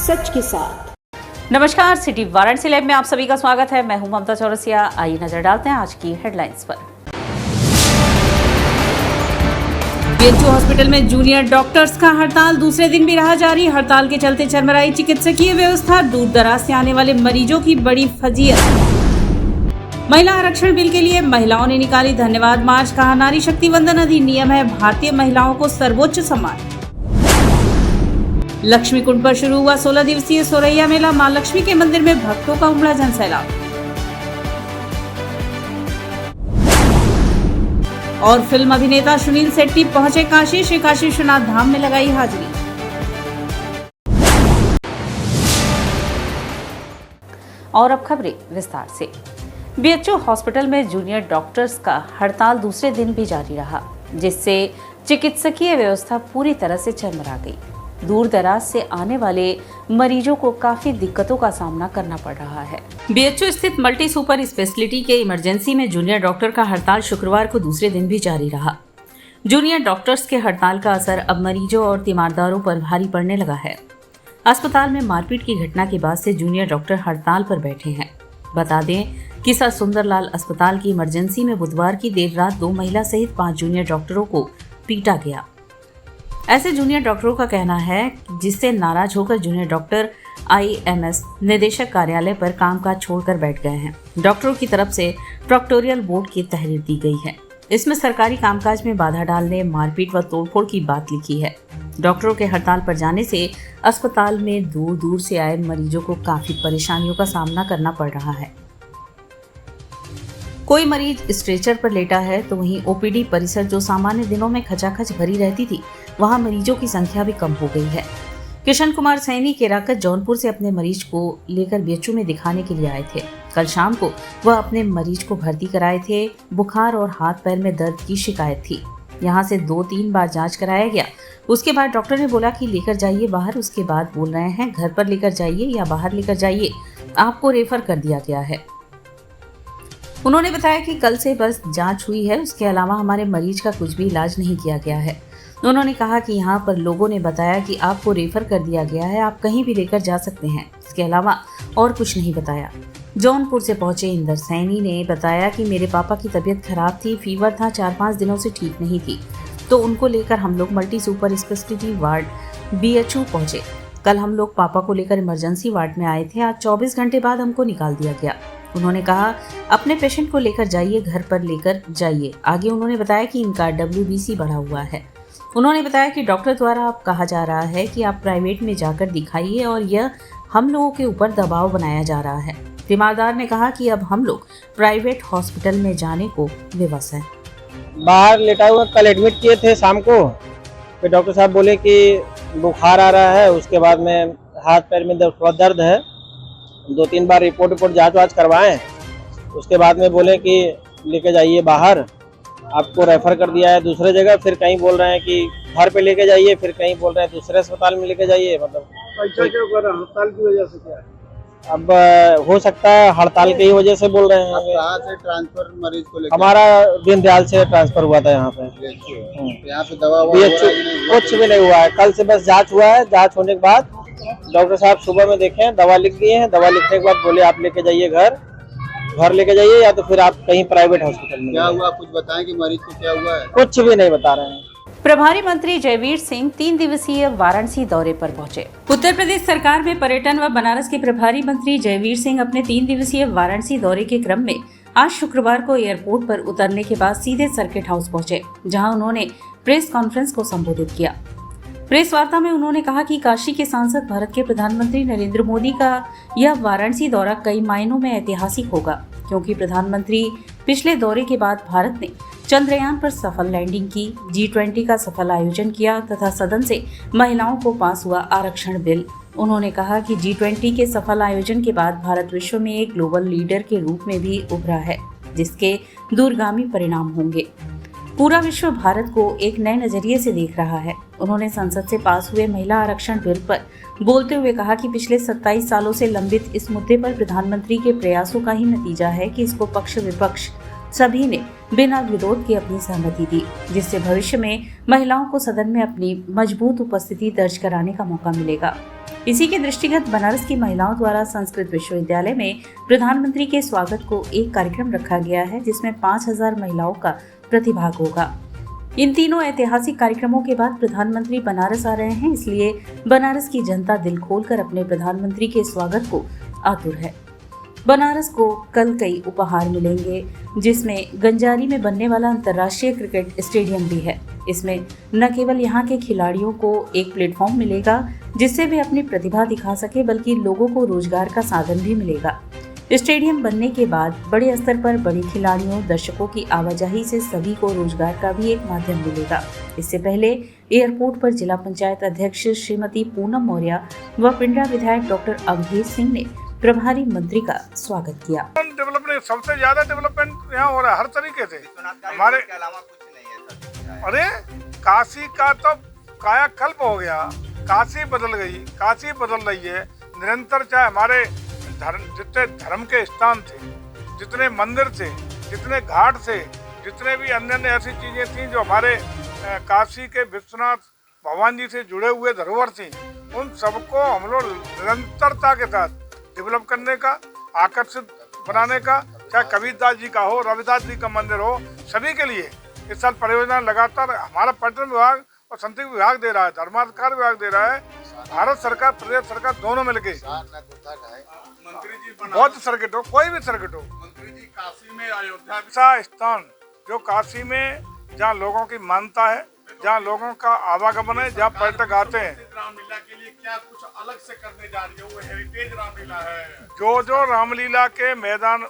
सच के साथ। नमस्कार, सिटी वाराणसी लाइव में आप सभी का स्वागत है। मैं हूं ममता चौरसिया। आइए नजर डालते हैं आज की हेडलाइंस पर। बीएचयू हॉस्पिटल में जूनियर डॉक्टर्स का हड़ताल दूसरे दिन भी रहा जारी। हड़ताल के चलते चरमराई चिकित्सकीय व्यवस्था, दूर दराज से आने वाले मरीजों की बड़ी फजीयत। महिला आरक्षण बिल के लिए महिलाओं ने निकाली धन्यवाद मार्च, कहा नारी शक्ति वंदन अधिनियम है भारतीय महिलाओं को सर्वोच्च सम्मान। लक्ष्मी कुंड पर शुरू हुआ 16 दिवसीय सोरैया मेला, मां लक्ष्मी के मंदिर में भक्तों का उमड़ा जनसैलाब। और फिल्म अभिनेता सुनील शेट्टी पहुंचे काशी, श्री काशी विश्वनाथ धाम में लगाई हाजिरी। और अब खबरें विस्तार से। बीएचयू हॉस्पिटल में जूनियर डॉक्टर्स का हड़ताल दूसरे दिन भी जारी रहा, जिससे चिकित्सकीय व्यवस्था पूरी तरह से चरमरा गई। दूर दराज से आने वाले मरीजों को काफी दिक्कतों का सामना करना पड़ रहा है। बीएचयू स्थित मल्टी सुपर स्पेशलिटी के इमरजेंसी में जूनियर डॉक्टर का हड़ताल शुक्रवार को दूसरे दिन भी जारी रहा। जूनियर डॉक्टर्स के हड़ताल का असर अब मरीजों और तीमारदारों पर भारी पड़ने लगा है। अस्पताल में मारपीट की घटना के बाद से जूनियर डॉक्टर हड़ताल पर बैठे हैं। बता दें कि सर सुंदरलाल अस्पताल की इमरजेंसी में बुधवार की देर रात 2 महिला सहित 5 जूनियर डॉक्टरों को पीटा गया। ऐसे जूनियर डॉक्टरों का कहना है जिससे नाराज होकर जूनियर डॉक्टर आईएमएस निदेशक कार्यालय पर कामकाज छोड़कर बैठ गए हैं। डॉक्टरों की तरफ से प्रोक्टोरियल बोर्ड की तहरीर दी गई है। इसमें सरकारी कामकाज में बाधा डालने, मारपीट व तोड़फोड़ की बात लिखी है। डॉक्टरों के हड़ताल पर जाने से अस्पताल में दूर दूर से आए मरीजों को काफी परेशानियों का सामना करना पड़ रहा है। कोई मरीज स्ट्रेचर पर लेटा है तो वहीं ओपीडी परिसर जो सामान्य दिनों में खचाखच भरी रहती थी, वहां मरीजों की संख्या भी कम हो गई है। किशन कुमार सैनी केराकत जौनपुर से अपने मरीज को लेकर बीएचयू में दिखाने के लिए आए थे। कल शाम को वह अपने मरीज को भर्ती कराए थे। बुखार और हाथ पैर में दर्द की शिकायत थी। यहाँ से 2-3 बार जांच कराया गया। उसके बाद डॉक्टर ने बोला कि लेकर जाइए बाहर। उसके बाद बोल रहे हैं घर पर लेकर जाइए या बाहर लेकर जाइए, आपको रेफर कर दिया गया है। उन्होंने बताया कि कल से बस जांच हुई है, उसके अलावा हमारे मरीज का कुछ भी इलाज नहीं किया गया है। उन्होंने कहा कि यहाँ पर लोगों ने बताया कि आपको रेफर कर दिया गया है, आप कहीं भी लेकर जा सकते हैं। इसके अलावा और कुछ नहीं बताया। जौनपुर से पहुंचे इंदर सैनी ने बताया कि मेरे पापा की तबीयत खराब थी, फीवर था, 4-5 दिनों से ठीक नहीं थी, तो उनको लेकर हम लोग multi super speciality ward BHU पहुंचे। कल हम लोग पापा को लेकर इमरजेंसी वार्ड में आए थे। आज 24 घंटे बाद हमको निकाल दिया गया। उन्होंने कहा अपने पेशेंट को लेकर जाइए, घर पर लेकर जाइए। आगे उन्होंने बताया कि इनका WBC बढ़ा हुआ है। उन्होंने बताया कि डॉक्टर द्वारा अब कहा जा रहा है कि आप प्राइवेट में जाकर दिखाइए और यह हम लोगों के ऊपर दबाव बनाया जा रहा है। तीमारदार ने कहा कि अब हम लोग प्राइवेट हॉस्पिटल में जाने को विवश हैं। बाहर लेटा हुआ कल एडमिट किए थे शाम को। फिर डॉक्टर साहब बोले कि बुखार आ रहा है, उसके बाद में हाथ पैर में थोड़ा दर्द है। 2-3 बार रिपोर्ट जांच वाच करवाएं। उसके बाद में बोले कि लेके जाइए बाहर, आपको रेफर कर दिया है दूसरे जगह। फिर कहीं बोल रहे हैं कि घर पे लेके जाइए, फिर कहीं बोल रहे हैं दूसरे अस्पताल में लेके जाइए। मतलब ऐसा क्यों कर रहे हैं? हड़ताल की वजह से क्या है? अब हो सकता है हड़ताल की वजह से बोल रहे हैं। कहाँ से ट्रांसफर मरीज को लेकर? हमारा दीनदयाल से ट्रांसफर हुआ था यहाँ पे। यहाँ पे दवा कुछ भी नहीं हुआ है। कल से बस जांच हुआ है। जांच होने के बाद डॉक्टर साहब सुबह में देखे, दवा लिख दिए हैं। दवा लिखने के बाद बोले आप लेके जाइए घर लेके जाइए, या तो फिर आप कहीं प्राइवेट हॉस्पिटल में। क्या हुआ, कुछ बताएं कि मरीज को क्या हुआ है? कुछ भी नहीं बता रहे हैं। प्रभारी मंत्री जयवीर सिंह 3 दिवसीय वाराणसी दौरे पर पहुंचे। उत्तर प्रदेश सरकार में पर्यटन व बनारस के प्रभारी मंत्री जयवीर सिंह अपने 3 दिवसीय वाराणसी दौरे के क्रम में आज शुक्रवार को एयरपोर्ट पर उतरने के बाद सीधे सर्किट हाउस पहुंचे, जहां उन्होंने प्रेस कॉन्फ्रेंस को संबोधित किया। प्रेस वार्ता में उन्होंने कहा कि काशी के सांसद भारत के प्रधानमंत्री नरेंद्र मोदी का यह वाराणसी दौरा कई मायनों में ऐतिहासिक होगा, क्योंकि प्रधानमंत्री पिछले दौरे के बाद भारत ने चंद्रयान पर सफल लैंडिंग की, G20 का सफल आयोजन किया तथा सदन से महिलाओं को पास हुआ आरक्षण बिल। उन्होंने कहा कि G20 के सफल आयोजन के बाद भारत विश्व में एक ग्लोबल लीडर के रूप में भी उभरा है, जिसके दूरगामी परिणाम होंगे। पूरा विश्व भारत को एक नए नजरिए से देख रहा है। उन्होंने संसद से पास हुए महिला आरक्षण बिल पर बोलते हुए कहा कि पिछले 27 सालों से लंबित इस मुद्दे पर प्रधानमंत्री के प्रयासों का ही नतीजा है कि इसको पक्ष विपक्ष सभी ने बिना विरोध के अपनी सहमति दी, जिससे भविष्य में महिलाओं को सदन में अपनी मजबूत उपस्थिति दर्ज कराने का मौका मिलेगा। इसी के दृष्टिगत बनारस की महिलाओं द्वारा संस्कृत विश्वविद्यालय में प्रधानमंत्री के स्वागत को एक कार्यक्रम रखा गया है, जिसमें 5000 महिलाओं का प्रतिभाग होगा। इन तीनों ऐतिहासिक कार्यक्रमों के बाद प्रधानमंत्री बनारस आ रहे हैं, इसलिए बनारस की जनता दिल खोलकर अपने प्रधानमंत्री के स्वागत को आतुर है। बनारस को कल कई उपहार मिलेंगे, जिसमें गंजारी में बनने वाला अंतर्राष्ट्रीय क्रिकेट स्टेडियम भी है। इसमें न केवल यहाँ के खिलाड़ियों को एक प्लेटफॉर्म मिलेगा जिससे वे अपनी प्रतिभा दिखा सके, बल्कि लोगों को रोजगार का साधन भी मिलेगा। स्टेडियम बनने के बाद बड़े स्तर पर बड़े खिलाड़ियों, दर्शकों की आवाजाही से सभी को रोजगार का भी एक माध्यम मिलेगा। इससे पहले एयरपोर्ट पर जिला पंचायत अध्यक्ष श्रीमती पूनम मौर्य व पिंडरा विधायक डॉक्टर अवधेश सिंह ने प्रभारी मंत्री का स्वागत किया। डेवलपमेंट सबसे ज्यादा डेवलपमेंट यहाँ हो रहा है हर तरीके से। हमारे अरे काशी का तो कायाकल्प हो गया, काशी बदल गई, काशी बदल रही है निरंतर। चाहे हमारे जितने धर्म के स्थान थे, जितने मंदिर थे, जितने घाट थे, जितने भी अन्य अन्य ऐसी चीजें थी जो हमारे काशी के विश्वनाथ भगवान जी से जुड़े हुए धरोहर थी, उन सबको हम लोग निरंतरता के साथ डेवलप करने का, आकर्षित बनाने का, चाहे कबीरदास जी का हो, रविदास जी का मंदिर हो, सभी के लिए इस साल परियोजना लगातार हमारा पर्यटन विभाग और संस्कृति विभाग दे रहा है, धर्माधिकार विभाग दे रहा है, भारत सरकार, प्रदेश सरकार दोनों मिलके। मंत्री जी बहुत सर्किट हो, कोई भी सर्किट हो, मंत्री जी काशी में अयोध्या ऐसा स्थान जो काशी में जहाँ लोगों की मान्यता है, जहाँ लोगों का आवागमन है, जहाँ पर्यटक आते हैं। रामलीला के लिए क्या कुछ अलग से करने जा रही है? वो हेरिटेज रामलीला है। जो रामलीला के मैदान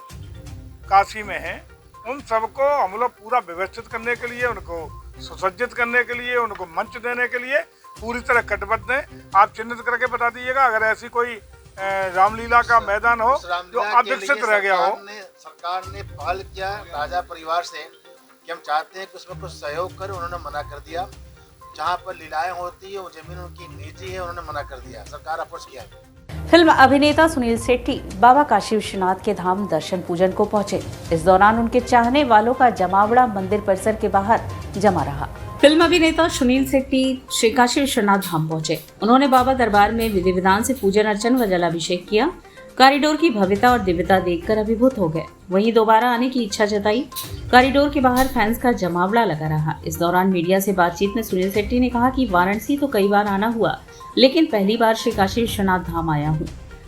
काशी में है, उन सबको हम लोग पूरा व्यवस्थित करने के लिए, उनको सुसज्जित करने के लिए, उनको मंच देने के लिए पूरी तरह कटिबद्ध हैं। आप चिन्हित करके बता दीजिएगा अगर ऐसी कोई रामलीला का मैदान हो जो अविकसित रह गया हो। सरकार ने पहल किया राजा परिवार से कि हम चाहते हैं कि उसमें कुछ सहयोग करें, उन्होंने मना कर दिया। जहाँ पर लीलाएं होती है वो जमीन उनकी निजी है, उन्होंने मना कर दिया, सरकार अपोज किया। फिल्म अभिनेता सुनील शेट्टी बाबा काशी विश्वनाथ के धाम दर्शन पूजन को पहुंचे। इस दौरान उनके चाहने वालों का जमावड़ा मंदिर परिसर के बाहर जमा रहा। फिल्म अभिनेता सुनील शेट्टी श्री काशी विश्वनाथ धाम पहुंचे। उन्होंने बाबा दरबार में विधि विधान से पूजन अर्चन व जलाभिषेक किया। कॉरिडोर की भव्यता और दिव्यता देखकर अभिभूत हो गए। वहीं दोबारा आने की इच्छा जताई। कॉरिडोर के बाहर फैंस का जमावड़ा लगा रहा। इस दौरान मीडिया से बातचीत में सुनील शेट्टी ने कहा कि वाराणसी तो कई बार आना हुआ, लेकिन पहली बार श्री काशी विश्वनाथ धाम आया हूँ।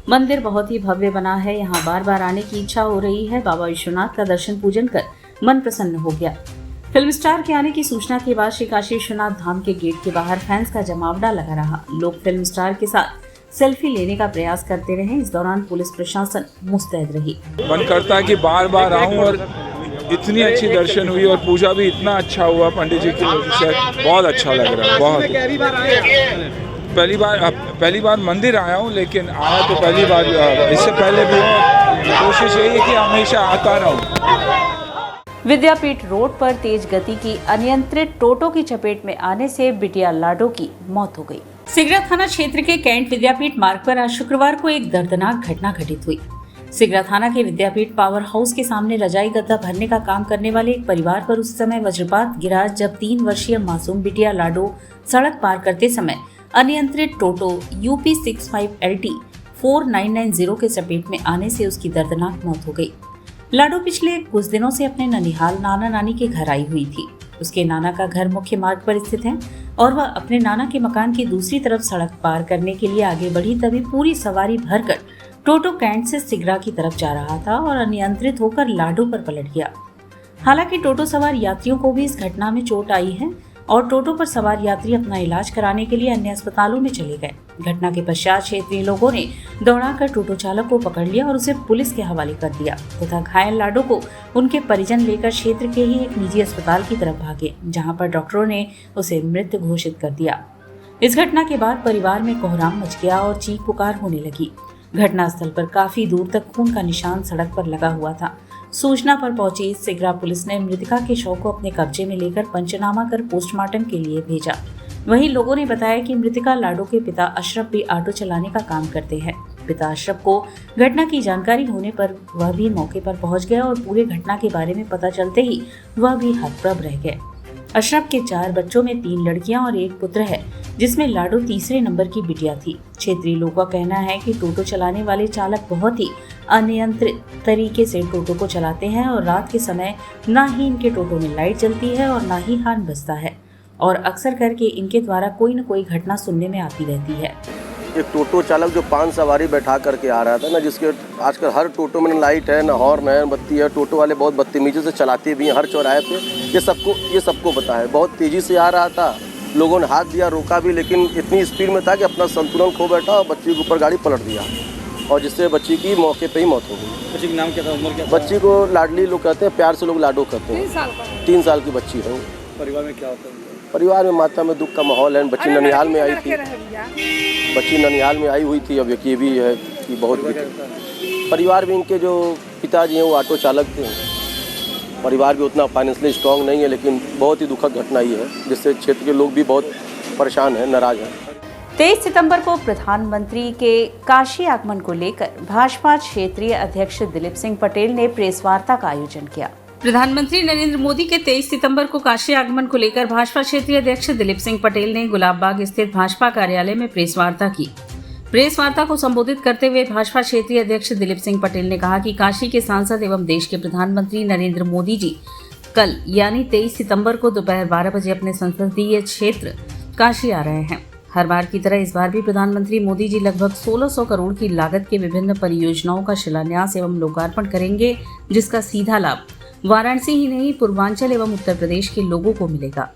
मंदिर बहुत ही भव्य बना है, यहाँ बार बार आने की इच्छा हो रही है। बाबा विश्वनाथ का दर्शन पूजन कर मन प्रसन्न हो गया। फिल्म स्टार के आने की सूचना के बाद श्री काशी विश्वनाथ धाम के गेट के बाहर फैंस का जमावड़ा लगा रहा। लोग फिल्म स्टार के साथ सेल्फी लेने का प्रयास करते रहे। इस दौरान पुलिस प्रशासन मुस्तैद रही। मन करता है कि बार बार आऊं, और इतनी अच्छी दर्शन हुई और पूजा भी इतना अच्छा हुआ पंडित जी की वजह से, बहुत अच्छा लग रहा है। बहुत पहली बार मंदिर आया हूँ, लेकिन आया तो पहली बार, इससे पहले भी कोशिश यही है कि हमेशा आता रहूं। विद्यापीठ रोड पर तेज गति की अनियंत्रित टोटो की चपेट में आने से बिटिया लाडो की मौत हो गई। सिगरा थाना क्षेत्र के कैंट विद्यापीठ मार्ग पर आज शुक्रवार को एक दर्दनाक घटना घटित हुई। सिगरा थाना के विद्यापीठ पावर हाउस के सामने रजाई गद्दा भरने का काम करने वाले एक परिवार पर उस समय वज्रपात गिरा जब 3 वर्षीय मासूम बिटिया लाडो सड़क पार करते समय अनियंत्रित टोटो UP 65 LT 4990 के चपेट में आने से उसकी दर्दनाक मौत हो गई। लाडो पिछले कुछ दिनों से अपने ननिहाल नाना नानी के घर आई हुई थी। उसके नाना का घर मुख्य मार्ग पर स्थित है और वह अपने नाना के मकान की दूसरी तरफ सड़क पार करने के लिए आगे बढ़ी, तभी पूरी सवारी भरकर टोटो कैंट से सिगरा की तरफ जा रहा था और अनियंत्रित होकर लाडो पर पलट गया। हालांकि टोटो सवार यात्रियों को भी इस घटना में चोट आई है और टोटो पर सवार यात्री अपना इलाज कराने के लिए अन्य अस्पतालों में चले गए। घटना के पश्चात क्षेत्रीय लोगों ने दौड़ाकर टोटो चालक को पकड़ लिया और उसे पुलिस के हवाले कर दिया तथा घायल लाडो को उनके परिजन लेकर क्षेत्र के ही एक निजी अस्पताल की तरफ भागे, जहां पर डॉक्टरों ने उसे मृत घोषित कर दिया। इस घटना के बाद परिवार में कोहराम मच गया और चीख पुकार होने लगी। घटनास्थल पर काफी दूर तक खून का निशान सड़क पर लगा हुआ था। सूचना पर पहुंची सिगरा पुलिस ने मृतका के शव को अपने कब्जे में लेकर पंचनामा कर पोस्टमार्टम के लिए भेजा। वहीं लोगों ने बताया कि मृतका लाडो के पिता अशरफ भी ऑटो चलाने का काम करते हैं। पिता अशरफ को घटना की जानकारी होने पर वह भी मौके पर पहुंच गया और पूरे घटना के बारे में पता चलते ही वह भी हतप्रभ रह गए। अशरफ के 4 बच्चों में 3 लड़कियां और 1 पुत्र है। जिसमें लाडो तीसरे नंबर की बिटिया थी। क्षेत्रीय लोगों का कहना है कि टोटो चलाने वाले चालक बहुत ही अनियंत्रित तरीके से टोटो को चलाते हैं और रात के समय न ही इनके टोटो में लाइट जलती है और न ही हॉर्न बजता है और अक्सर करके इनके द्वारा कोई न कोई घटना सुनने में आती रहती है। एक टोटो चालक जो 5 सवारी बैठा करके आ रहा था ना, जिसके आजकल हर टोटो में लाइट है, ना हॉर्न है, बत्ती है। टोटो वाले बहुत बदतमीजी से चलाते भी हैं हर चौराहे पे। ये सबको पता है। बहुत तेज़ी से आ रहा था, लोगों ने हाथ दिया, रोका भी, लेकिन इतनी स्पीड में था कि अपना संतुलन खो बैठा और बच्ची के ऊपर गाड़ी पलट दिया और जिससे बच्ची की मौके पे ही मौत हो गई। बच्ची का नाम क्या था, उम्र क्या था? बच्ची को लाडली लोग कहते हैं, प्यार से लोग लाडो कहते हैं। 3 साल की बच्ची है। परिवार में क्या होता है? परिवार में माता में दुख का माहौल है। बच्ची ननिहाल में आई थी, हुई थी। अब ये भी है कि बहुत परिवार में इनके जो पिताजी हैं वो ऑटो चालक थे। परिवार भी उतना फाइनेंशियली स्ट्रॉन्ग नहीं है, लेकिन बहुत ही दुखद घटना ही है, जिससे क्षेत्र के लोग भी बहुत परेशान हैं, नाराज हैं। 23 सितंबर को प्रधानमंत्री के काशी आगमन को लेकर भाजपा क्षेत्रीय अध्यक्ष दिलीप सिंह पटेल ने प्रेस वार्ता का आयोजन किया। प्रधानमंत्री नरेंद्र मोदी के 23 सितंबर को काशी आगमन को लेकर भाजपा क्षेत्रीय अध्यक्ष दिलीप सिंह पटेल ने गुलाब बाग स्थित भाजपा कार्यालय में प्रेस वार्ता की। प्रेस वार्ता को संबोधित करते हुए भाजपा क्षेत्रीय अध्यक्ष दिलीप सिंह पटेल ने कहा कि काशी के सांसद एवं देश के प्रधानमंत्री नरेंद्र मोदी जी कल यानी 23 सितंबर को दोपहर 12 बजे अपने संसदीय क्षेत्र काशी आ रहे हैं। हर बार की तरह इस बार भी प्रधानमंत्री मोदी जी लगभग 1600 करोड़ की लागत के विभिन्न परियोजनाओं का शिलान्यास एवं लोकार्पण करेंगे, जिसका सीधा लाभ वाराणसी ही नहीं पूर्वांचल एवं उत्तर प्रदेश के लोगों को मिलेगा।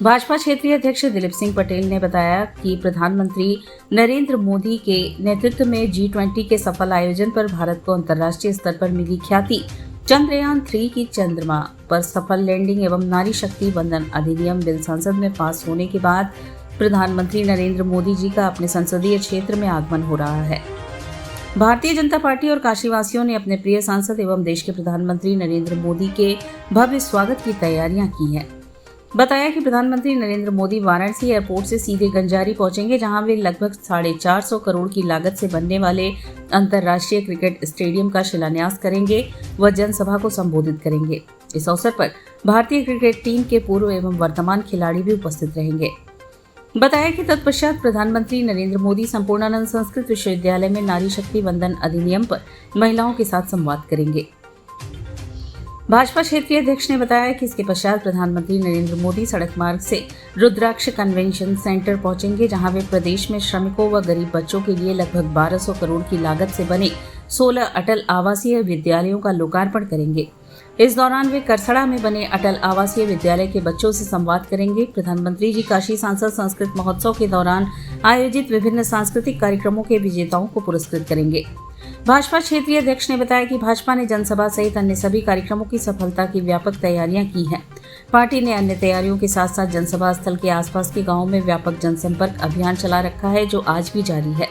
भाजपा क्षेत्रीय अध्यक्ष दिलीप सिंह पटेल ने बताया कि प्रधानमंत्री नरेंद्र मोदी के नेतृत्व में G20 के सफल आयोजन पर भारत को अंतर्राष्ट्रीय स्तर पर मिली ख्याति, चंद्रयान 3 की चंद्रमा पर सफल लैंडिंग एवं नारी शक्ति वंदन अधिनियम बिल संसद में पास होने के बाद प्रधानमंत्री नरेंद्र मोदी जी का अपने संसदीय क्षेत्र में आगमन हो रहा है। भारतीय जनता पार्टी और काशीवासियों ने अपने प्रिय सांसद एवं देश के प्रधानमंत्री नरेंद्र मोदी के भव्य स्वागत की तैयारियां की हैं। बताया कि प्रधानमंत्री नरेंद्र मोदी वाराणसी एयरपोर्ट से सीधे गंजारी पहुंचेंगे, जहां वे लगभग 450 करोड़ की लागत से बनने वाले अंतर्राष्ट्रीय क्रिकेट स्टेडियम का शिलान्यास करेंगे व जनसभा को संबोधित करेंगे। इस अवसर पर भारतीय क्रिकेट टीम के पूर्व एवं वर्तमान खिलाड़ी भी उपस्थित रहेंगे। बताया कि तत्पश्चात प्रधानमंत्री नरेंद्र मोदी संपूर्णानंद संस्कृत विश्वविद्यालय में नारी शक्ति वंदन अधिनियम पर महिलाओं के साथ संवाद करेंगे। भाजपा क्षेत्रीय अध्यक्ष ने बताया कि इसके पश्चात प्रधानमंत्री नरेंद्र मोदी सड़क मार्ग से रुद्राक्ष कन्वेंशन सेंटर पहुंचेंगे, जहां वे प्रदेश में श्रमिकों व गरीब बच्चों के लिए लगभग 1200 करोड़ की लागत से बने 16 अटल आवासीय विद्यालयों का लोकार्पण करेंगे। इस दौरान वे करसड़ा में बने अटल आवासीय विद्यालय के बच्चों से संवाद करेंगे। प्रधानमंत्री जी काशी सांसद संस्कृत महोत्सव के दौरान आयोजित विभिन्न सांस्कृतिक कार्यक्रमों के विजेताओं को पुरस्कृत करेंगे। भाजपा क्षेत्रीय अध्यक्ष ने बताया कि भाजपा ने जनसभा सहित अन्य सभी कार्यक्रमों की सफलता की व्यापक तैयारियां की हैं। पार्टी ने अन्य तैयारियों के साथ साथ जनसभा स्थल के आसपास के गांवों में व्यापक जनसंपर्क अभियान चला रखा है, जो आज भी जारी है।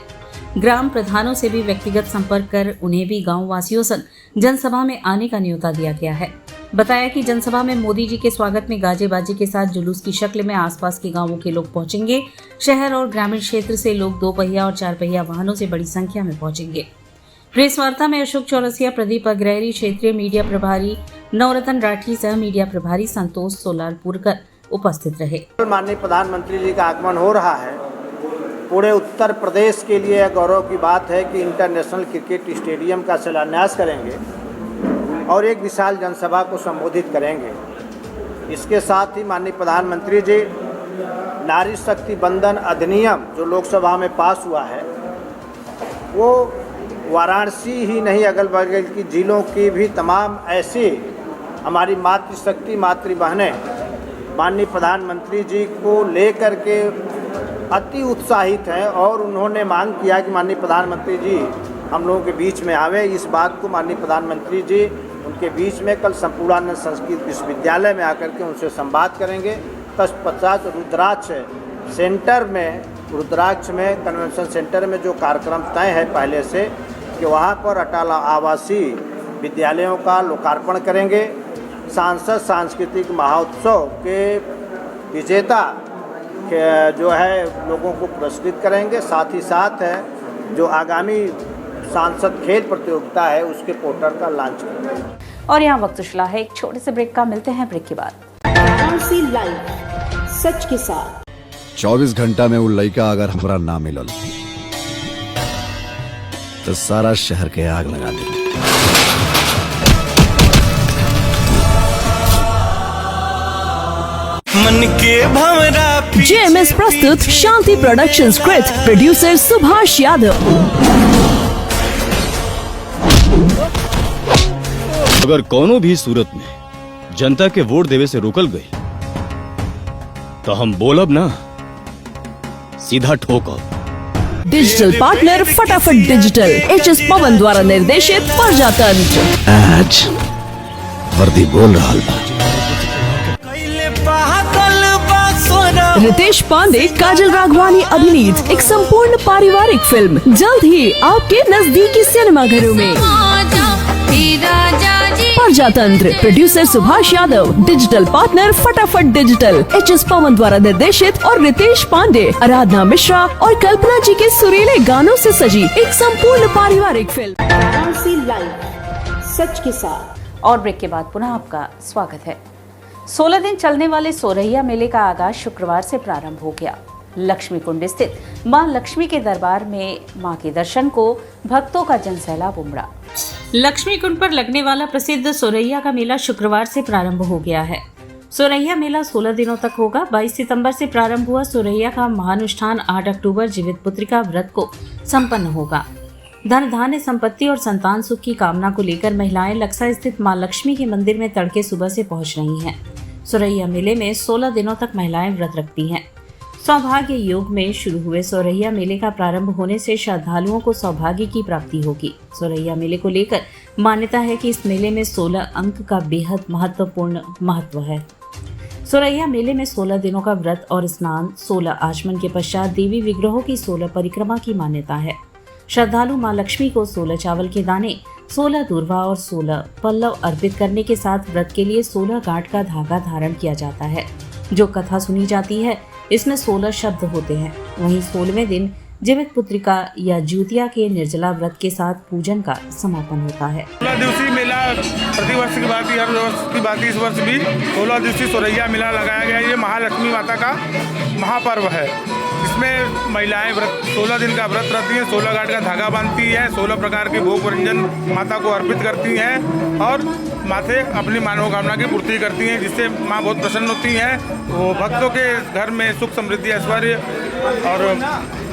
ग्राम प्रधानों से भी व्यक्तिगत संपर्क कर उन्हें भी गाँव वासियों संग जनसभा में आने का न्योता दिया गया है। बताया कि जनसभा में मोदी जी के स्वागत में गाजे बाजे के साथ जुलूस की शक्ल में आसपास के गांवों के लोग पहुंचेंगे। शहर और ग्रामीण क्षेत्र से लोग 2 पहिया और 4 पहिया वाहनों से बड़ी संख्या में पहुंचेंगे। प्रेस वार्ता में अशोक चौरसिया, प्रदीप अग्रहरी, क्षेत्रीय मीडिया प्रभारी नवरतन राठी सह मीडिया प्रभारी संतोष सोलारपुरकर उपस्थित रहे। माननीय प्रधानमंत्री जी का आगमन हो रहा है। पूरे उत्तर प्रदेश के लिए गौरव की बात है कि इंटरनेशनल क्रिकेट स्टेडियम का शिलान्यास करेंगे और एक विशाल जनसभा को संबोधित करेंगे। इसके साथ ही माननीय प्रधानमंत्री जी नारी शक्ति वंदन अधिनियम जो लोकसभा में पास हुआ है, वो वाराणसी ही नहीं अगल बगल की जिलों की भी तमाम ऐसी हमारी मातृशक्ति मातृ बहनें माननीय प्रधानमंत्री जी को लेकर के अति उत्साहित हैं और उन्होंने मांग किया कि माननीय प्रधानमंत्री जी हम लोगों के बीच में आवे। इस बात को माननीय प्रधानमंत्री जी उनके बीच में कल संपूर्णानंद संस्कृत विश्वविद्यालय में आकर के उनसे संवाद करेंगे। तत्पश्चात रुद्राक्ष सेंटर में कन्वेंशन सेंटर में जो कार्यक्रम तय है पहले से कि वहाँ पर अटल आवासीय विद्यालयों का लोकार्पण करेंगे। सांसद सांस्कृतिक महोत्सव के विजेता जो है लोगों को पुरस्कृत करेंगे। साथ ही साथ है जो आगामी सांसद खेल प्रतियोगिता है उसके पोर्टल का लॉन्च करेंगे। और यहाँ वक्त चला है एक छोटे से ब्रेक का, मिलते हैं ब्रेक के बाद। वाराणसी लाइव, सच के साथ। 24 घंटा में वो लड़का अगर हमरा ना मिलल तो सारा शहर के आग लगा दे। मन के भंवरा JMS प्रस्तुत Shanti production script, producer Subhash Yadav. अगर कोनो भी सूरत में जनता के वोट देवे से रोकल गई तो हम बोलब ना, सीधा ठोकब। डिजिटल पार्टनर फटाफट डिजिटल, HS पवन द्वारा निर्देशित प्रजातंत्र। आज वर्दी बोल रहा बा। रितेश पांडे, काजल राघवानी अभिनीत एक संपूर्ण पारिवारिक फिल्म जल्द ही आपके नजदीकी सिनेमाघरों में। प्रजातंत्र, producer Subhash Yadav, digital partner फटाफट डिजिटल, HS पवन द्वारा निर्देशित और रितेश पांडे, आराधना मिश्रा और कल्पना जी के सुरीले गानों से सजी एक संपूर्ण पारिवारिक फिल्म वाराणसी लाइव, सच के साथ। और ब्रेक के बाद पुनः आपका स्वागत है। 16 दिन चलने वाले सोरैया मेले का आगाज शुक्रवार से प्रारंभ हो गया। लक्ष्मी कुंड स्थित मां लक्ष्मी के दरबार में मां के दर्शन को भक्तों का जनसैलाब उमड़ा। लक्ष्मी कुंड पर लगने वाला प्रसिद्ध सोरैया का मेला शुक्रवार से प्रारंभ हो गया है। सोरैया मेला 16 दिनों तक होगा। 22 सितंबर से प्रारंभ हुआ सोरैया का महानुष्ठान 8 अक्टूबर जीवित पुत्रिका व्रत को संपन्न होगा। धन धान्य संपत्ति और संतान सुख की कामना को लेकर महिलाएं लक्सा स्थित मां लक्ष्मी के मंदिर में तड़के सुबह से पहुंच रही हैं। सोरैया मेले में 16 दिनों तक महिलाएं व्रत रखती हैं। सौभाग्य योग में शुरू हुए सोरैया मेले का प्रारंभ होने से श्रद्धालुओं को सौभाग्य की प्राप्ति होगी। सोरैया मेले को लेकर मान्यता है कि इस मेले में 16 अंक का बेहद महत्वपूर्ण महत्व है। सोरैया मेले में 16 दिनों का व्रत और स्नान, 16 आचमन के पश्चात देवी विग्रहों की 16 परिक्रमा की मान्यता है। श्रद्धालु मां लक्ष्मी को 16 चावल के दाने, 16 दूर्वा और 16 पल्लव अर्पित करने के साथ व्रत के लिए 16 गांठ का धागा धारण किया जाता है। जो कथा सुनी जाती है इसमें 16 शब्द होते हैं। वहीं 16वें दिन जीवित पुत्रिका या ज्योतिया के निर्जला व्रत के साथ पूजन का समापन होता है। 16 दिवसीय मेला प्रतिवर्ष की बात, हर वर्ष की बात, इस वर्ष भी 16 दिवसीय सोरैया मेला लगाया गया। ये महालक्ष्मी माता का महापर्व है। इसमें महिलाएं व्रत 16 दिन का व्रत रहती हैं, 16 गांठ का धागा बांधती है, 16 प्रकार के भोग व्यंजन माता को अर्पित करती हैं और माथे अपनी मनोकामना की पूर्ति करती हैं, जिससे माँ बहुत प्रसन्न होती हैं। वो भक्तों के घर में सुख समृद्धि ऐश्वर्य और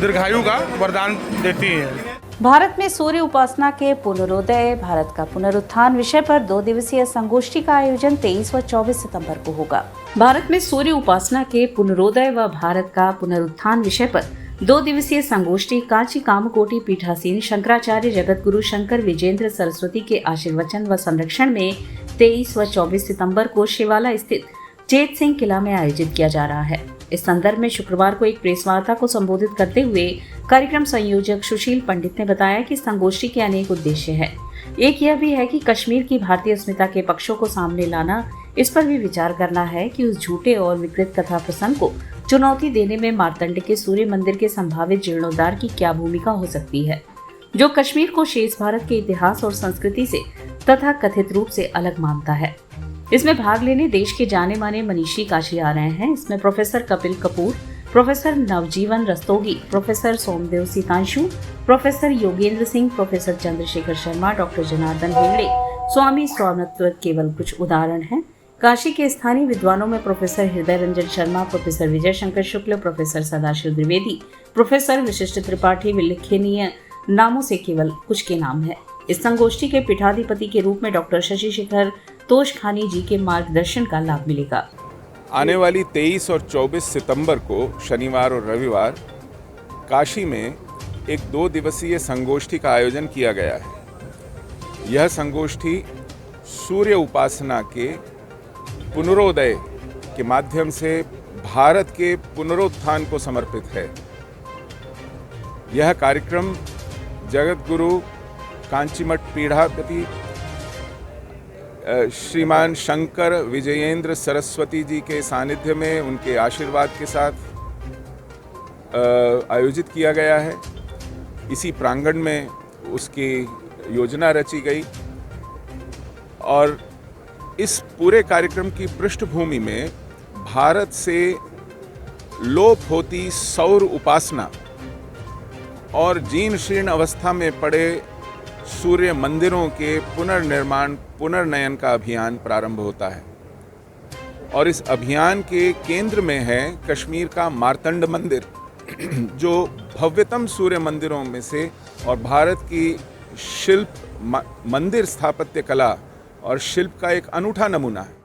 दीर्घायु का वरदान देती हैं। भारत में सूर्य उपासना के पुनरोदय, भारत का पुनरुत्थान विषय पर 2 दिवसीय संगोष्ठी का आयोजन 23 व 24 सितंबर को होगा। भारत में सूर्य उपासना के पुनरोदय व भारत का पुनरुत्थान विषय पर 2 दिवसीय संगोष्ठी कांची कामकोटि पीठासीन शंकराचार्य जगत गुरु शंकर विजेंद्र सरस्वती के आशीर्वचन व संरक्षण में 23 व 24 सितंबर को शिवाला स्थित चेत सिंह किला में आयोजित किया जा रहा है। इस संदर्भ में शुक्रवार को एक प्रेस वार्ता को संबोधित करते हुए कार्यक्रम संयोजक सुशील पंडित ने बताया कि संगोष्ठी के अनेक उद्देश्य है। एक यह भी है कि कश्मीर की भारतीय अस्मिता के पक्षों को सामने लाना, इस पर भी विचार करना है कि उस झूठे और विकृत कथा प्रसंग को चुनौती देने में मार्तंड के सूर्य मंदिर के संभावित जीर्णोद्धार की क्या भूमिका हो सकती है, जो कश्मीर को शेष भारत के इतिहास और संस्कृति से तथा कथित रूप से अलग मानता है। इसमें भाग लेने देश के जाने माने मनीषी काशी आ रहे हैं। इसमें professor Kapil Kapoor, professor Navjivan Rastogi, professor Somdev Sitanshu, professor Yogendra Singh, professor Chandrashekhar Sharma, doctor Janardan Hegde, स्वामी स्वामित्व केवल कुछ उदाहरण हैं। काशी के स्थानीय विद्वानों में प्रोफेसर हृदय रंजन शर्मा, प्रोफेसर विजय शंकर शुक्ल, प्रोफेसर सदाशिव द्विवेदी, प्रोफेसर विशिष्ट त्रिपाठी विल्लेखनीय नामों से केवल कुछ के नाम है। इस संगोष्ठी के पीठाधिपति के रूप में डॉक्टर शशि शेखर तोषखानी जी के मार्गदर्शन का लाभ मिलेगा। आने वाली 23 और 24 सितंबर को शनिवार और रविवार काशी में एक 2 दिवसीय संगोष्ठी का आयोजन किया गया है। यह संगोष्ठी सूर्य उपासना के पुनरोदय के माध्यम से भारत के पुनरुत्थान को समर्पित है। यह कार्यक्रम जगत गुरु कांचीमठ पीठाधिपति श्रीमान शंकर विजयेंद्र सरस्वती जी के सानिध्य में उनके आशीर्वाद के साथ आयोजित किया गया है। इसी प्रांगण में उसकी योजना रची गई और इस पूरे कार्यक्रम की पृष्ठभूमि में भारत से लोप होती सौर उपासना और जीर्ण शीर्ण अवस्था में पड़े सूर्य मंदिरों के पुनर्निर्माण पुनर्नयन का अभियान प्रारंभ होता है और इस अभियान के केंद्र में है कश्मीर का मार्तंड मंदिर जो भव्यतम सूर्य मंदिरों में से और भारत की शिल्प मंदिर स्थापत्य कला और शिल्प का एक अनूठा नमूना है।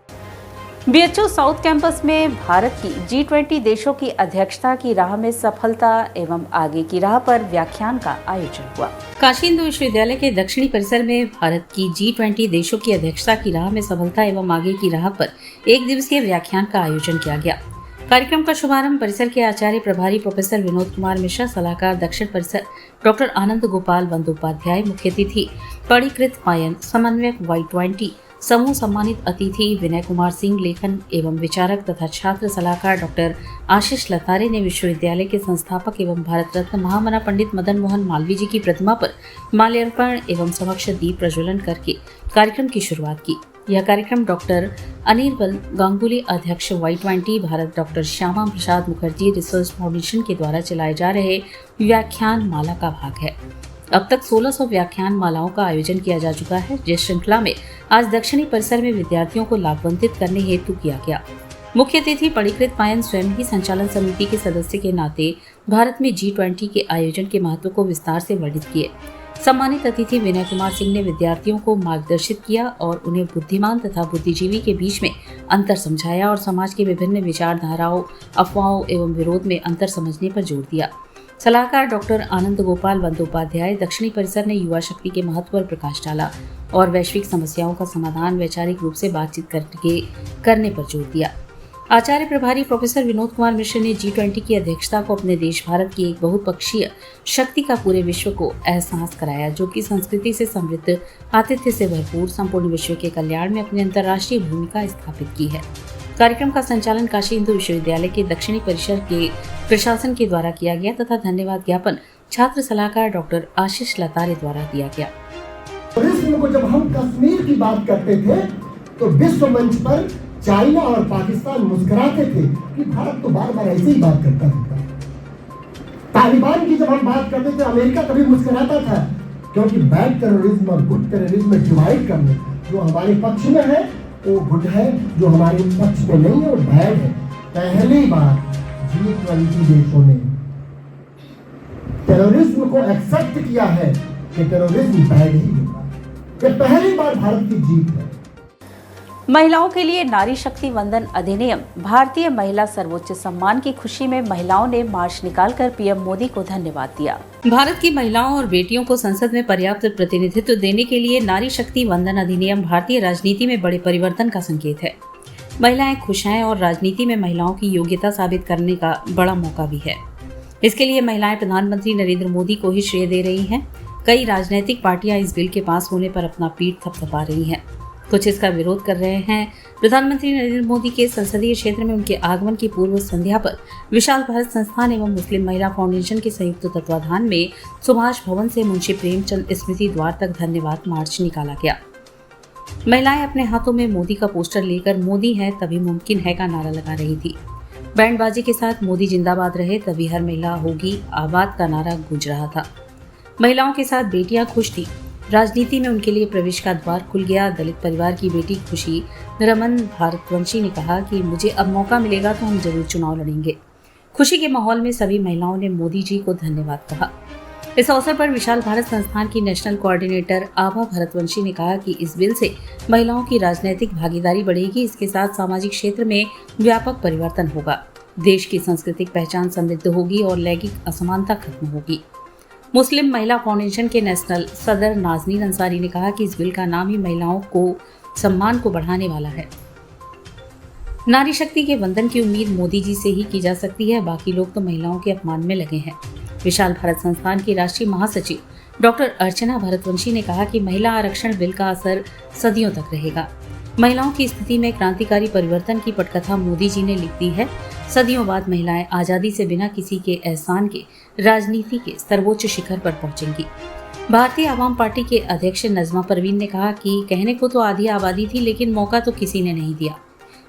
बीएचयू साउथ कैंपस में भारत की G20 देशों की अध्यक्षता की राह में सफलता एवं आगे की राह पर व्याख्यान का आयोजन हुआ। काशी हिंदू विश्वविद्यालय के दक्षिणी परिसर में भारत की G20 देशों की अध्यक्षता की राह में सफलता एवं आगे की राह पर एक दिवसीय व्याख्यान का आयोजन किया गया। कार्यक्रम का शुभारंभ परिसर के आचार्य प्रभारी प्रोफेसर विनोद कुमार मिश्रा, सलाहकार दक्षिण परिसर डॉक्टर आनंद गोपाल बंदोपाध्याय, मुख्य अतिथि पणिकृत पायन, समन्वयक Y20 समूह सम्मानित अतिथि विनय कुमार सिंह, लेखन एवं विचारक तथा छात्र सलाहकार डॉक्टर आशीष लतारे ने विश्वविद्यालय के संस्थापक एवं भारत रत्न महामना पंडित मदन मोहन मालवीय जी की प्रतिमा पर माल्यार्पण एवं समक्ष दीप प्रज्वलन करके कार्यक्रम की शुरुआत की। यह कार्यक्रम डॉक्टर अनिर्बल गांगुली, अध्यक्ष Y20 Bharat, doctor Shyama Prasad Mukherjee research foundation के द्वारा चलाए जा रहे व्याख्यान माला का भाग है। अब तक 1600 व्याख्यान मालाओं का आयोजन किया जा चुका है, जिस श्रृंखला में आज दक्षिणी परिसर में विद्यार्थियों को लाभान्वित करने हेतु किया गया। मुख्य अतिथि पणिकृत पायन स्वयं ही संचालन समिति के सदस्य के नाते भारत में G20 के आयोजन के महत्व को विस्तार से वर्णित किए। सम्मानित अतिथि विनय कुमार सिंह ने विद्यार्थियों को मार्गदर्शित किया और उन्हें बुद्धिमान तथा बुद्धिजीवी के बीच में अंतर समझाया और समाज के विभिन्न विचारधाराओं, अफवाहों एवं विरोध में अंतर समझने पर जोर दिया। सलाहकार डॉक्टर आनंद गोपाल बंदोपाध्याय, दक्षिणी परिसर ने युवा शक्ति के महत्व पर प्रकाश डाला और वैश्विक समस्याओं का समाधान वैचारिक रूप से बातचीत करके करने पर जोर दिया। आचार्य प्रभारी प्रोफेसर विनोद कुमार मिश्र ने G20 की अध्यक्षता को अपने देश भारत की एक बहुपक्षीय शक्ति का पूरे विश्व को एहसास कराया, जो कि संस्कृति से समृद्ध, आतिथ्य से भरपूर, संपूर्ण विश्व के कल्याण में अपनी अंतर्राष्ट्रीय भूमिका स्थापित की है। कार्यक्रम का संचालन काशी हिंदू विश्वविद्यालय के दक्षिणी परिसर के प्रशासन के द्वारा किया गया तथा धन्यवाद ज्ञापन छात्र सलाहकार डॉक्टर आशीष लतारे द्वारा दिया गया। को जब हम कश्मीर की बात करते थे तो विश्व मंच पर चाइना और पाकिस्तान मुस्कुराते थे कि भारत तो बार बार ऐसे ही बात करता रहता है। तालिबान की जब हम बात करते थे, अमेरिका कभी मुस्कुराता था, क्योंकि बैड टेररिज्म और गुड टेररिज्म में डिवाइड करने, जो हमारे पक्ष में है वो गुड है, जो हमारे पक्ष में नहीं है वो बैड है। पहली बार G20 देशों ने टेररिज्म को एक्सेप्ट किया है कि टेररिज्म बैड ही होगा। ये पहली बार भारत की जीत है। महिलाओं के लिए नारी शक्ति वंदन अधिनियम, भारतीय महिला सर्वोच्च सम्मान की खुशी में महिलाओं ने मार्च निकालकर पीएम मोदी को धन्यवाद दिया। भारत की महिलाओं और बेटियों को संसद में पर्याप्त प्रतिनिधित्व देने के लिए नारी शक्ति वंदन अधिनियम भारतीय राजनीति में बड़े परिवर्तन का संकेत है। महिलाएं खुश हैं और राजनीति में महिलाओं की योग्यता साबित करने का बड़ा मौका भी है। इसके लिए महिलाएं प्रधानमंत्री नरेंद्र मोदी को ही श्रेय दे रही हैं। कई राजनीतिक पार्टियां इस बिल के पास होने पर अपना पीठ थपथपा रही हैं, कुछ इसका विरोध कर रहे हैं। प्रधानमंत्री नरेंद्र मोदी के संसदीय क्षेत्र में उनके आगमन की पूर्व संध्या पर विशाल भारत संस्थान एवं मुस्लिम महिला फाउंडेशन के संयुक्त तत्वाधान में सुभाष भवन से मुंशी प्रेमचंद स्मृति द्वार तक धन्यवाद मार्च निकाला गया। महिलाएं अपने हाथों में मोदी का पोस्टर लेकर मोदी है तभी मुमकिन है का नारा लगा रही थी। बैंडबाजी के साथ मोदी जिंदाबाद रहे तभी हर महिला होगी आबाद का नारा गूंज रहा था। महिलाओं के साथ बेटियां खुश थी। राजनीति में उनके लिए प्रवेश का द्वार खुल गया। दलित परिवार की बेटी खुशी रमन भारतवंशी ने कहा कि मुझे अब मौका मिलेगा तो हम जरूर चुनाव लड़ेंगे। खुशी के माहौल में सभी महिलाओं ने मोदी जी को धन्यवाद कहा। इस अवसर पर विशाल भारत संस्थान की नेशनल कोऑर्डिनेटर आभा भारतवंशी ने कहा कि इस बिल से महिलाओं की राजनीतिक भागीदारी बढ़ेगी, इसके साथ सामाजिक क्षेत्र में व्यापक परिवर्तन होगा, देश की सांस्कृतिक पहचान समृद्ध होगी और लैंगिक असमानता खत्म होगी। मुस्लिम महिला फाउंडेशन के नेशनल सदर नाजनीन अंसारी ने कहा कि इस बिल का नाम ही महिलाओं को सम्मान को बढ़ाने वाला है। नारी शक्ति के वंदन की उम्मीद मोदी जी से ही की जा सकती है, बाकी लोग तो महिलाओं के अपमान में लगे हैं। विशाल भारत संस्थान की राष्ट्रीय महासचिव डॉक्टर अर्चना भारतवंशी ने कहा कि महिला आरक्षण बिल का असर सदियों तक रहेगा। महिलाओं की स्थिति में क्रांतिकारी परिवर्तन की पटकथा मोदी जी ने लिख दी है। सदियों बाद महिलाएं आजादी से बिना किसी के एहसान के राजनीति के सर्वोच्च शिखर पर पहुंचेंगी। भारतीय आवाम पार्टी के अध्यक्ष नजमा परवीन ने कहा कि कहने को तो आधी आबादी थी, लेकिन मौका तो किसी ने नहीं दिया।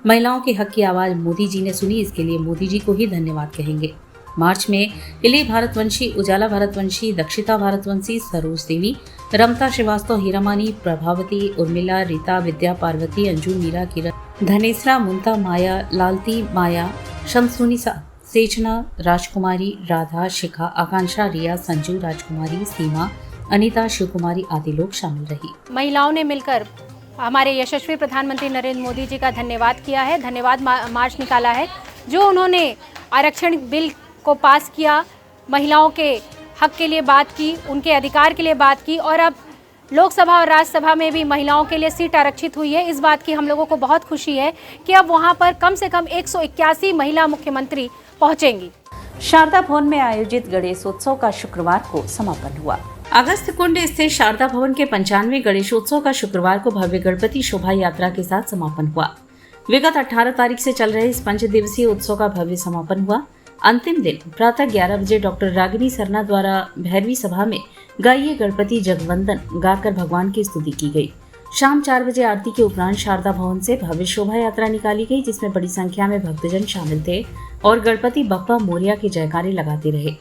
महिलाओं के हक की आवाज मोदी जी ने सुनी, इसके लिए मोदी जी को ही धन्यवाद कहेंगे। मार्च में इले भारतवंशी, उजाला भारतवंशी, दक्षिता भारतवंशी, सरोज देवी, रमता श्रीवास्तव, हीरामानी, प्रभावती, उर्मिला, रीता, विद्या, पार्वती, अंजू, मीरा, किरण, धनेसरा, मुमता, माया, लालती, माया, शमसुनिसा, सेचना, राजकुमारी, राधा, शिखा, आकांक्षा, रिया, संजू, राजकुमारी, सीमा, अनीता, शिवकुमारी आदि लोग शामिल रही। महिलाओं ने मिलकर हमारे यशस्वी प्रधानमंत्री नरेंद्र मोदी जी का धन्यवाद किया है, धन्यवाद मार्च निकाला है, जो उन्होंने आरक्षण बिल को पास किया, महिलाओं के हक के लिए बात की, उनके अधिकार के लिए बात की और अब लोकसभा और राज्यसभा में भी महिलाओं के लिए सीट आरक्षित हुई है। इस बात की हम लोगों को बहुत खुशी है कि अब वहां पर कम से कम 181 महिला मुख्यमंत्री पहुंचेंगी। शारदा भवन में आयोजित गणेशोत्सव का शुक्रवार को समापन हुआ। अगस्त कुंड स्थित शारदा भवन के 95वें गणेशोत्सव का शुक्रवार को भव्य गणपति शोभा यात्रा के साथ समापन हुआ। विगत 18 तारीख से चल रहे इस 5 दिवसीय उत्सव का भव्य समापन हुआ। अंतिम दिन प्रातः 11 बजे डॉक्टर रागिनी सरना द्वारा भैरवी सभा में गाइए गणपति जगवंदन गाकर भगवान की स्तुति की गई। शाम 4 बजे आरती के उपरांत शारदा भवन से भव्य शोभा यात्रा निकाली गई, जिसमें बड़ी संख्या में भक्तजन शामिल थे और गणपति बप्पा मोरिया के जयकारे लगाते रहे।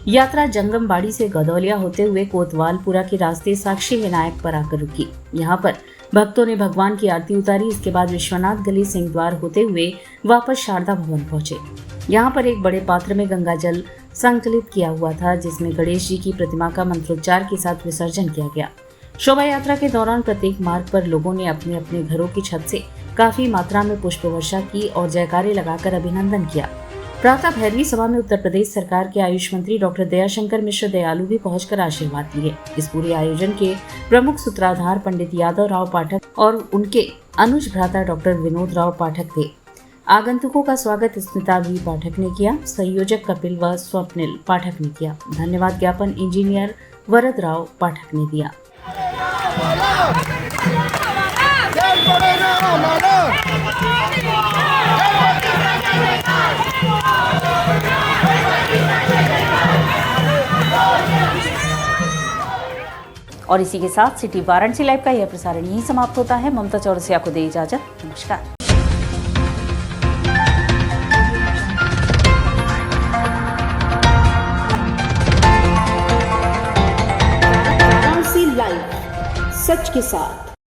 यात्रा जंगमबाड़ी से गदौलिया होते हुए कोतवालपुरा के रास्ते साक्षी विनायक पर आकर रुकी। यहाँ पर भक्तों ने भगवान की आरती उतारी। इसके बाद विश्वनाथ गली सिंह द्वार होते हुए वापस शारदा भवन पहुंचे। यहाँ पर एक बड़े पात्र में गंगा जल संकलित किया हुआ था, जिसमें गणेश जी की प्रतिमा का मंत्रोच्चार के साथ विसर्जन किया गया। शोभा यात्रा के दौरान प्रत्येक मार्ग पर लोगों ने अपने अपने घरों की छत से काफी मात्रा में पुष्प वर्षा की और जयकारे लगाकर अभिनंदन किया। प्रातः भैरवी सभा में उत्तर प्रदेश सरकार के आयुष मंत्री डॉक्टर दयाशंकर मिश्र दयालु भी पहुंचकर आशीर्वाद लिए। इस पूरे आयोजन के प्रमुख सूत्रधार पंडित यादव राव पाठक और उनके अनुज भ्राता डॉक्टर विनोद राव पाठक थे। आगंतुकों का स्वागत स्मिता वी पाठक ने किया, संयोजक कपिल व स्वप्निल पाठक ने किया। धन्यवाद ज्ञापन इंजीनियर वरद राव पाठक ने दिया। और इसी के साथ सिटी वाराणसी लाइव का यह प्रसारण यहीं समाप्त होता है। ममता चौरसिया को दे इजाजत। नमस्कार। वाराणसी लाइव, सच के साथ।